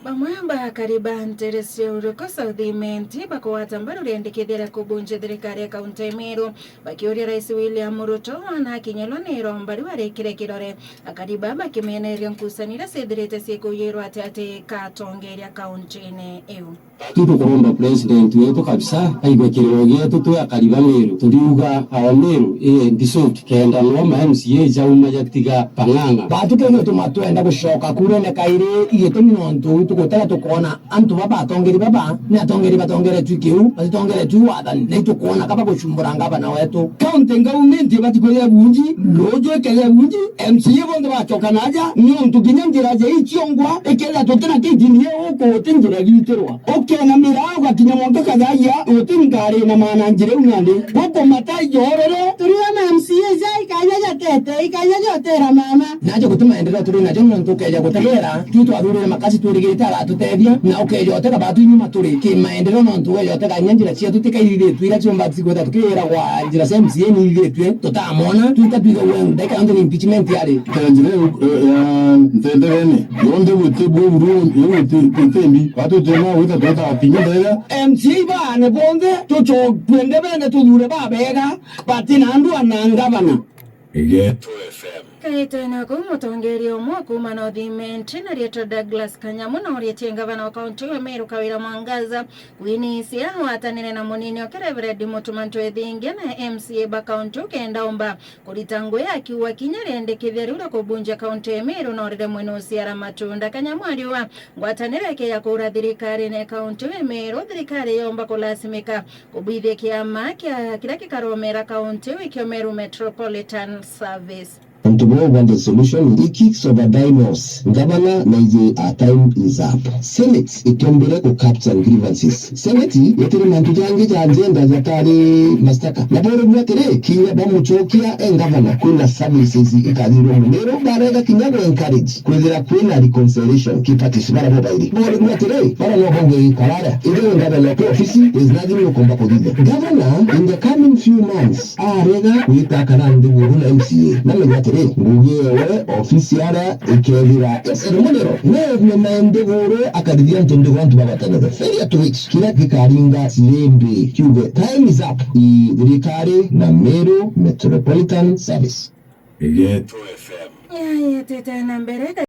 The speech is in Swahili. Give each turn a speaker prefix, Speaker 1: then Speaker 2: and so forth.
Speaker 1: Bamwamba kariban teresi urukosa udhimenti bakuwatambaro liandikithira kubunje thirikari ya kaunti Meru bakiuria Rais William Ruto na kinyelwaniro mbari warekire kirore akariba bakimeneria nkusanira sithirite ciikuyirwa ati katongeria kaunti-ini iu.
Speaker 2: Tukuromba president wetu kabisa aigwe kiriro gietu tu akariba Meru turiuga awa Meru ndisoti kenda no ma MCA jauma jatiga panganga
Speaker 3: batu kene tumatwenda gushoka kurene kaire igeto minonto tukotaka tukona antu baba atongeri baba ni atongeri batongere twikiu batongere twiwadan ne tukona kaba gushumbura ngaba na wetu county government batikoya bunji lojo kele bunji MCA bonde bachoka naja nyonto kinyandira je ichiongwa ekela totena kidini uko tinjira giterwa na mirao gatinya monto kadaya utingare na mananjire unande uko matai jororo turiya MCA jai kanya jatera mama naje gutuma endera turi naje monto keja gutera tutu adure makasi turigita la tutebia na okejo teka batu nyuma turi ki maendeleo nonto wejo teka nyanjira cia tutika irire twira chomba tsigota tukira kwa njira MCA ni irire twe tutamona tutapika wende ka ndo impeachment yale
Speaker 4: kanjire ya ntenderene yonde buti buru yote tembi batu tema wita
Speaker 3: MCA bane bonde tucho twende bene tudure babega batina andu anangabana
Speaker 4: Geto FM
Speaker 1: kaitana kumutongeria omwe kuma na udhimenti na rieto Douglas Kanyamu na urietie ngavana wa kaunti wa Meru Kawira Mwangaza kuinisia watanene na munini wa Reverend Mutumanto Ethingia na MCA ba kaunti ukenda omba kulitanguya akiwa kinyarendekithia riura kubunja kaunti ya Meru na urire mwene uciara matunda. Kanyamu ariwa ngwatanire yake ya kura thirikari na kaunti ya Meru thirikari yomba kulasimika kubithia kiama kia kila kikaromera kaunti wikio Meru Metropolitan Service.
Speaker 5: And to go when the solution he kicks over dinos. Governor Naije, our time is up. Senate itombele ku capture grievances. Senate yetiri mantujangi ja agenda za kari mastaka. Na bora mwatere kinya bamuchokia governor kuna services ikadiro munero barega kinyago encourage. Kwezera kwena reconciliation kipatisibara bobaidi. Bora mwatere bara no bonge kalara. Ile ngabele ko office is nothing no komba kodide. Governor in the coming few months arega witakana ndi wuru MCA. Na mwatere nguyewe ofisiara ikevira eseremonero ne maendegoro akadidia ntondo wantu babatanaga feria to which kila kikaringa silembe kyuve time is up irikare na Meru Metropolitan Service
Speaker 4: Geto FM
Speaker 1: Ya teta na mbere